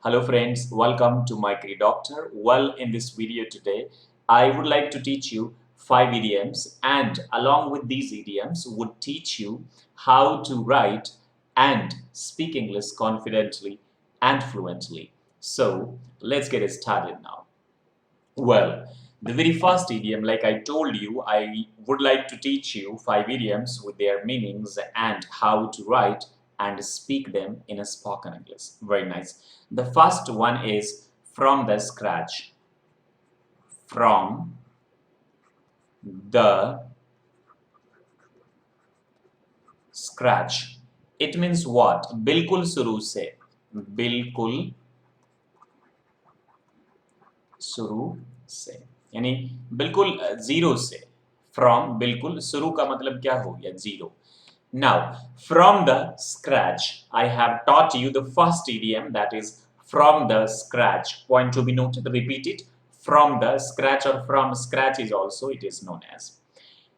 Hello friends, welcome to my Great Doctor. Well, in this video today, I would like to teach you 5 idioms and along with these idioms would teach you how to write and speak English confidently and fluently. So let's get started now. Well, the very first idiom, like I told you, I would like to teach you 5 idioms with their meanings and how to write and speak them in a spoken English. Very nice. The first one is from the scratch. From the scratch. It means what? बिल्कुल शुरू से. बिल्कुल शुरू से यानी बिल्कुल zero से. From बिल्कुल शुरू का मतलब क्या हो गया? Zero. Now, from the scratch, I have taught you the first idiom, that is from the scratch. Point to be noted, repeat it. From the scratch or from scratch is also it is known as.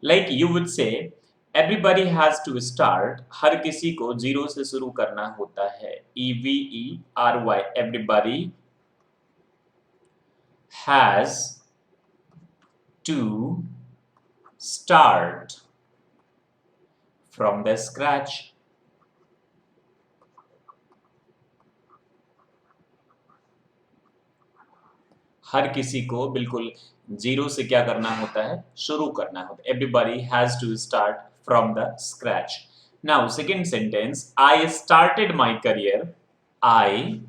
Like you would say, everybody has to start. हर किसी को zero से शुरू करना होता है. EVERY, everybody has to start from the scratch. हर किसी को बिल्कुल जीरो से क्या करना होता है? शुरू करना होता है. Everybody has to start from the scratch. Now, second sentence, I started my career. I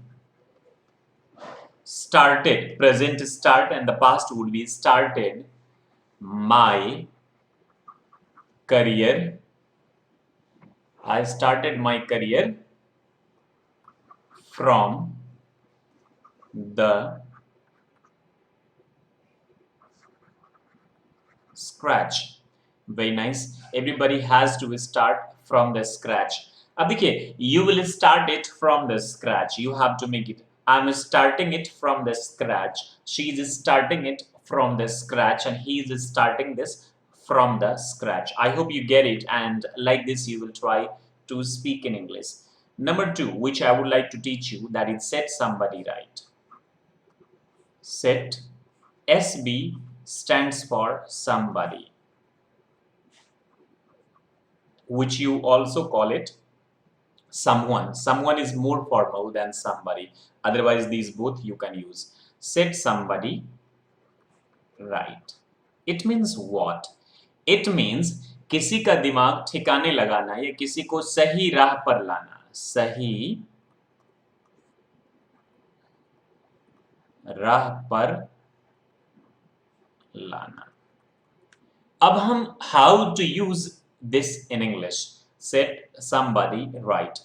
started, present start and the past would be started my career. I started my career from the scratch. Very nice. Everybody has to start from the scratch. अब देखिए, you will start it from the scratch. You have to make it. I'm starting it from the scratch. She is starting it from the scratch, and he is starting this from the scratch. I hope you get it, and like this, you will try to speak in English. Number two, which I would like to teach you, that is set somebody right. Set. SB stands for somebody, which you also call it someone. Someone is more formal than somebody. Otherwise, these both you can use. Set somebody right. It means what? It means किसी का दिमाग ठिकाने लगाना या किसी को सही राह पर लाना. सही राह पर लाना. अब हम how to use this in English. Set somebody right.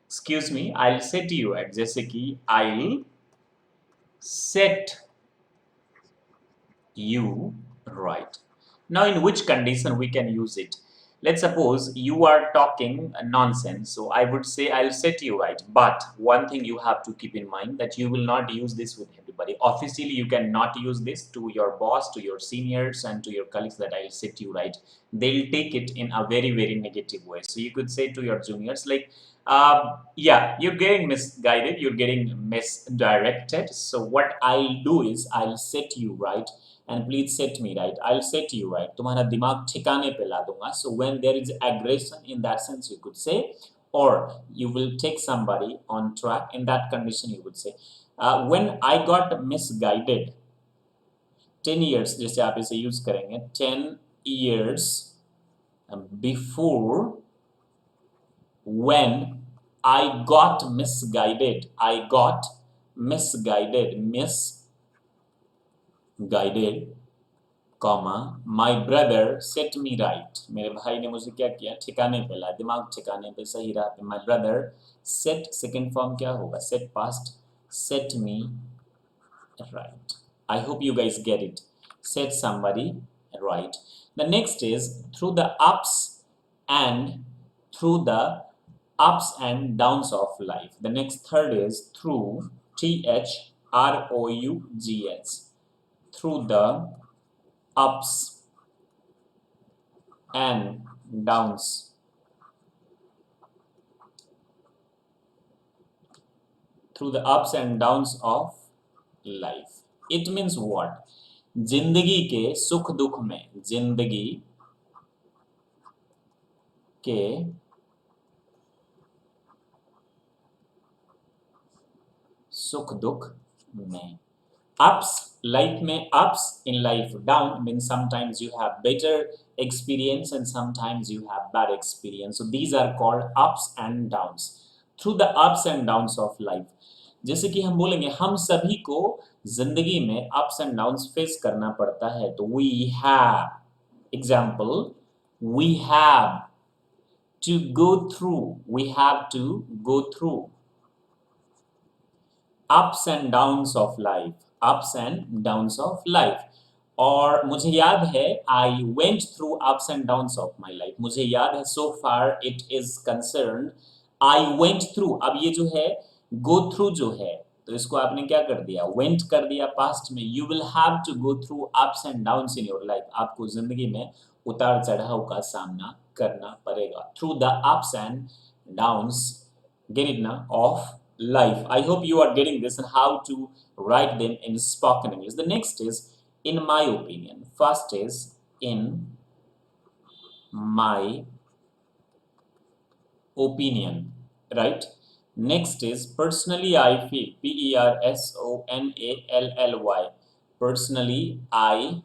Excuse me, I'll set you right. जैसे कि I'll set you right. Now, in which condition we can use it? Let's suppose you are talking nonsense. So I would say I'll set you right. But one thing you have to keep in mind, that you will not use this with everybody. Officially, you cannot use this to your boss, to your seniors, and to your colleagues that I'll set you right. They'll take it in a very, very negative way. So you could say to your juniors like, yeah, you're getting misguided, you're getting misdirected. So what I'll do is I'll set you right, and please set me right. I'll set you right. तुम्हारा दिमाग ठिकाने पे ला दूंगा. So when there is aggression, in that sense you could say, or you will take somebody on track. In that condition you would say, when I got misguided. 10 years जैसे आप इसे use करेंगे. 10 years before, when I got misguided. I got misguided. Misguided. Comma my brother set me right. मेरे भाई ने मुझे क्या किया? ठिकाने पे लाया, दिमाग ठिकाने पे, सही राह पे. My brother set, second form क्या होगा? Set past. Set me right. I hope you guys get it. Set somebody right. The next is through the ups and through the ups and downs of life. The next third is through, THROUGH, through the ups and downs through the ups and downs of life. It means what? जिंदगी के सुख दुख में, जिंदगी के सुख दुख में. Ups, life में ups in life. Down means sometimes you have better experience and sometimes you have bad experience. So these are called ups and downs. Through the ups and downs of life. जैसे कि हम बोलेंगे हम सभी को जिंदगी में ups and downs फेस करना पड़ता है, तो we have, example, we have to go through ups and downs of life, ups and downs of life. और मुझे याद है I went through ups and downs of my life. मुझे याद है, so far it is concerned I went through. अब ये जो है go through जो है, तो इसको आपने क्या कर दिया, went कर दिया पास्ट में. You will have to go through ups and downs in your life. आपको जिंदगी में उतार चढ़ाव का सामना करना पड़ेगा. Through the ups and downs, get it now, of life. I hope you are getting this and how to write them in spoken English. The next is in my opinion. First is in my opinion, right? Next is personally I feel, Personally. Personally I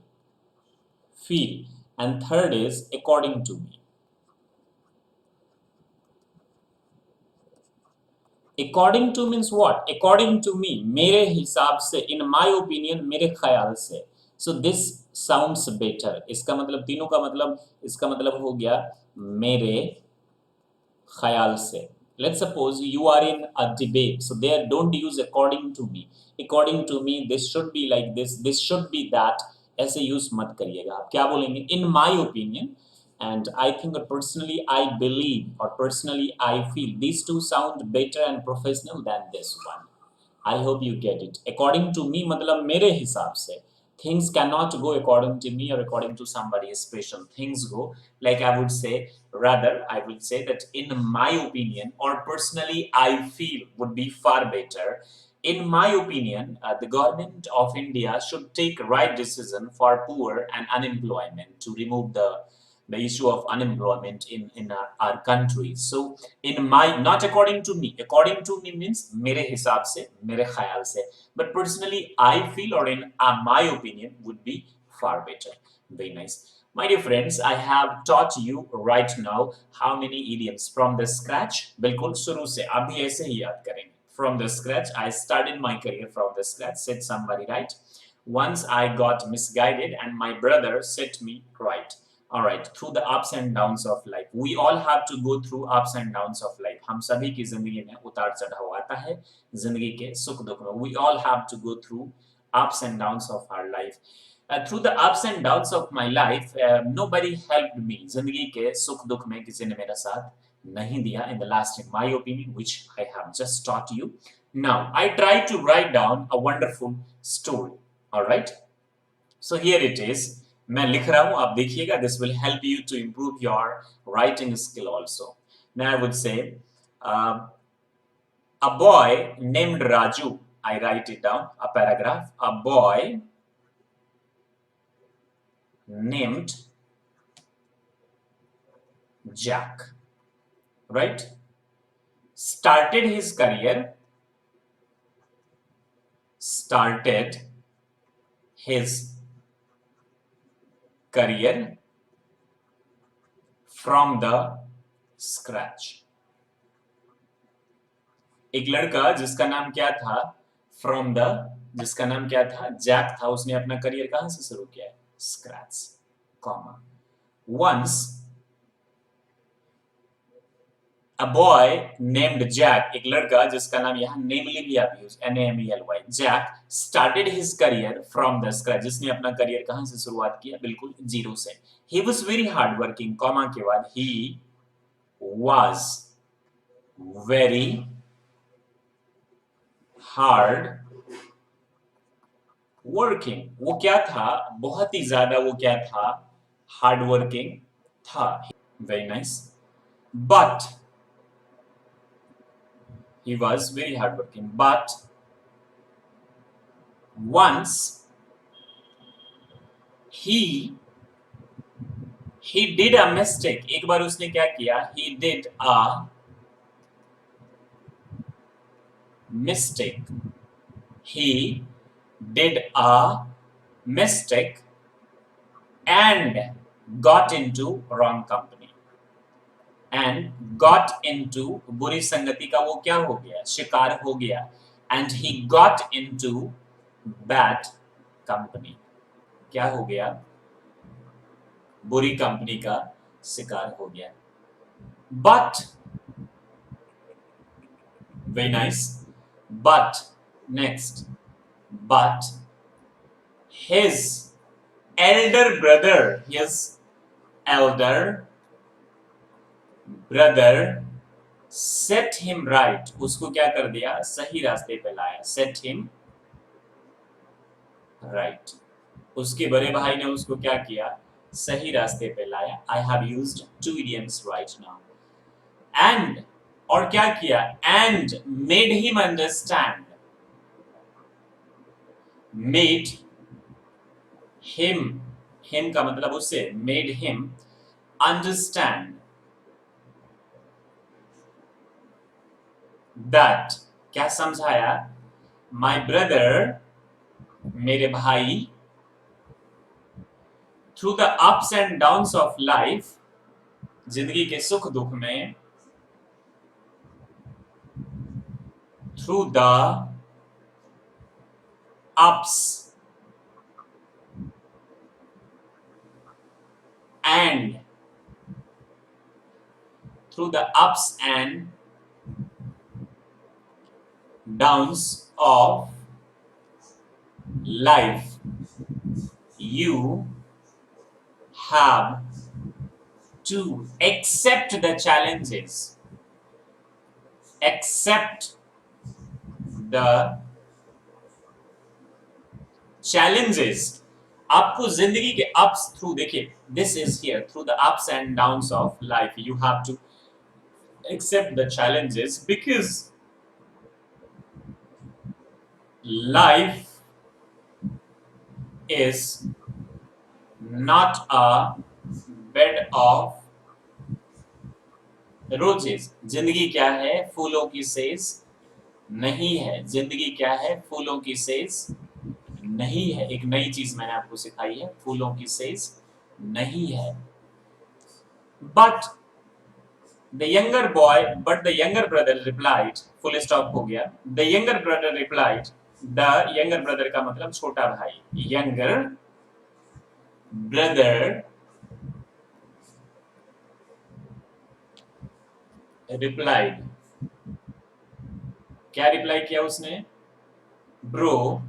feel. And third is according to me. According to means what? According to me, मेरे हिसाब से, in my opinion, मेरे ख्याल से. So this sounds better. इसका मतलब, तीनों का मतलब, इसका मतलब हो गया मेरे ख्याल से. Let's suppose you are in a debate. So there, don't use according to me. According to me, this should be like this. This should be that. ऐसे use मत करिएगा. आप क्या बोलेंगे? In my opinion. And I think that personally I believe or personally I feel. These two sound better and professional than this one. I hope you get it. According to me मतलब मेरे हिसाब से. Things cannot go according to me or according to somebody special. Things go like I would say, rather I would say that in my opinion or personally I feel would be far better. In my opinion, the government of India should take right decision for poor and unemployment to remove the issue of unemployment in our country. So in my, not according to me. According to me means मेरे हिसाब से, मेरे ख्याल से. But personally, I feel or in my opinion would be far better. Very nice. My dear friends, I have taught you right now how many idioms from the scratch. बिल्कुल शुरू से आप भी ऐसे ही याद करेंगे. From the scratch, I started my career from the scratch. Set somebody right. Once I got misguided and my brother set me right. All right, through the ups and downs of life. We all have to go through ups and downs of life. हम सभी की जिंदगी में उतार चढ़ाव आता है, जिंदगी के सुख दुख में. We all have to go through ups and downs of our life. Through the ups and downs of my life, nobody helped me. जिंदगी के सुख दुख में किसी ने मेरा साथ नहीं दिया. In the last, in my opinion, which I have just taught you. Now, I try to write down a wonderful story. All right. So here it is. मैं लिख रहा हूं, आप देखिएगा. This will help you to improve your writing skill also. Now I would say, a boy named Raju. I write it down, a paragraph. A boy named Jack, right? Started his career from the scratch. एक लड़का जिसका नाम क्या था, जिसका नाम क्या था, जैक था. उसने अपना करियर कहां से शुरू किया? Scratch, comma. Once a boy named Jack, एक लड़का जिसका नाम यहाँ नेमली भी आप use, NAMELY, Jack started his career from the scratch. जिसने अपना करियर कहां से शुरुआत किया? बिल्कुल जीरो से. He was very hard working, comma के बाद he was very hard working. वो क्या था? बहुत ही ज्यादा वो क्या था? हार्ड वर्किंग था. Very nice. But He was very hardworking. But once he did a mistake. एक बार उसने क्या किया? He did a mistake. He did a mistake and got into wrong company. And got into बुरी संगति का वो क्या हो गया? शिकार हो गया. And he got into bad company. क्या हो गया? बुरी कंपनी का शिकार हो गया. But very nice. But next, but his elder brother set him right. उसको क्या कर दिया? सही रास्ते पे लाया. Set him right. उसके बड़े भाई ने उसको क्या किया? सही रास्ते पे लाया. I have used two idioms right now. And और क्या किया? And made him understand. Made him का मतलब उससे made him understand that क्या समझाया? My brother, मेरे भाई, through the ups and downs of life, जिंदगी के सुख दुख में, through the ups and downs of life, you have to accept the challenges. Accept the challenges. आपको जिंदगी के ups through देखिए, this is here through the ups and downs of life. You have to accept the challenges because life is not a bed of roses. जिंदगी क्या है? फूलों की says नहीं है. जिंदगी क्या है? फूलों की सेज नहीं है. एक नई चीज मैंने आपको सिखाई है. फूलों की सेज नहीं है. But the younger brother replied, full stop हो गया. The younger brother replied, the younger brother का मतलब छोटा भाई. Younger brother replied. क्या रिप्लाई किया उसने? Bro,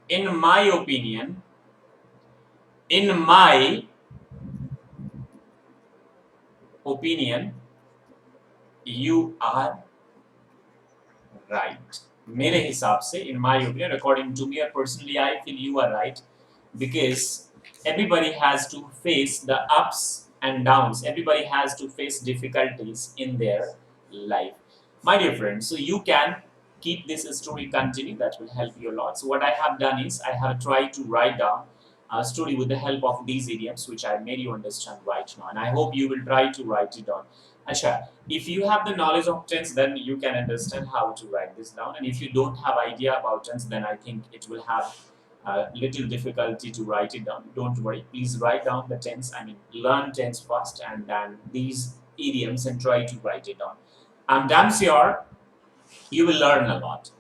in my opinion, you are right. मेरे हिसाब से, in my opinion, according to me or personally, I feel you are right because everybody has to face the ups and downs. Everybody has to face difficulties in their life. My dear friends, so you can keep this story continue. That will help you a lot. So what I have done is I have tried to write down a story with the help of these idioms, which I made you understand right now, and I hope you will try to write it down. Acha, if you have the knowledge of tense, then you can understand how to write this down, and if you don't have idea about tense, then I think it will have little difficulty to write it down. Don't worry, please write down the tense. I mean, learn tense first, and then these idioms, and try to write it down. I'm damn sure you will learn a lot.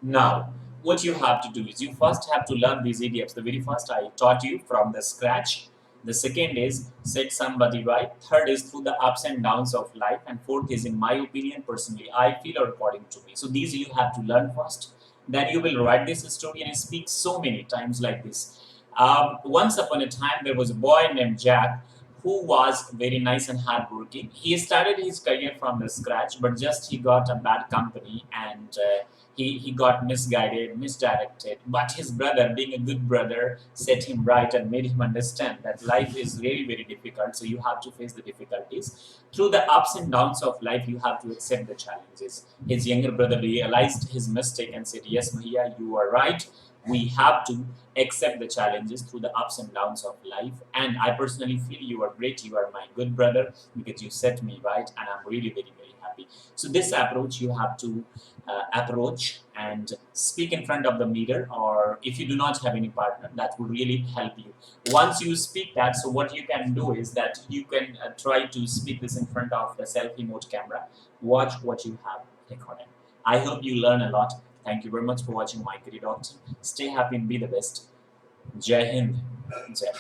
Now, what you have to do is you first have to learn these idioms. The very first I taught you from the scratch. The second is set somebody right. Third is through the ups and downs of life. And fourth is, in my opinion, personally, I feel or according to me. So these you have to learn first. Then you will write this story and speak so many times like this. Once upon a time, there was a boy named Jack who was very nice and hardworking. He started his career from the scratch, but just he got a bad company and he got misguided, misdirected, but his brother, being a good brother, set him right and made him understand that life is really very difficult, so you have to face the difficulties. Through the ups and downs of life, you have to accept the challenges. His younger brother realized his mistake and said, yes, Bhaiya, you are right. We have to accept the challenges through the ups and downs of life. And I personally feel you are great. You are my good brother because you set me right, and I'm really very, very happy. So this approach you have to approach and speak in front of the mirror, or if you do not have any partner, that would really help you. Once you speak that, so what you can do is that you can try to speak this in front of the selfie mode camera. Watch what you have recorded. I hope you learn a lot. Thank you very much for watching My Career Doctor. Stay happy and be the best. Jai Hind. Jai.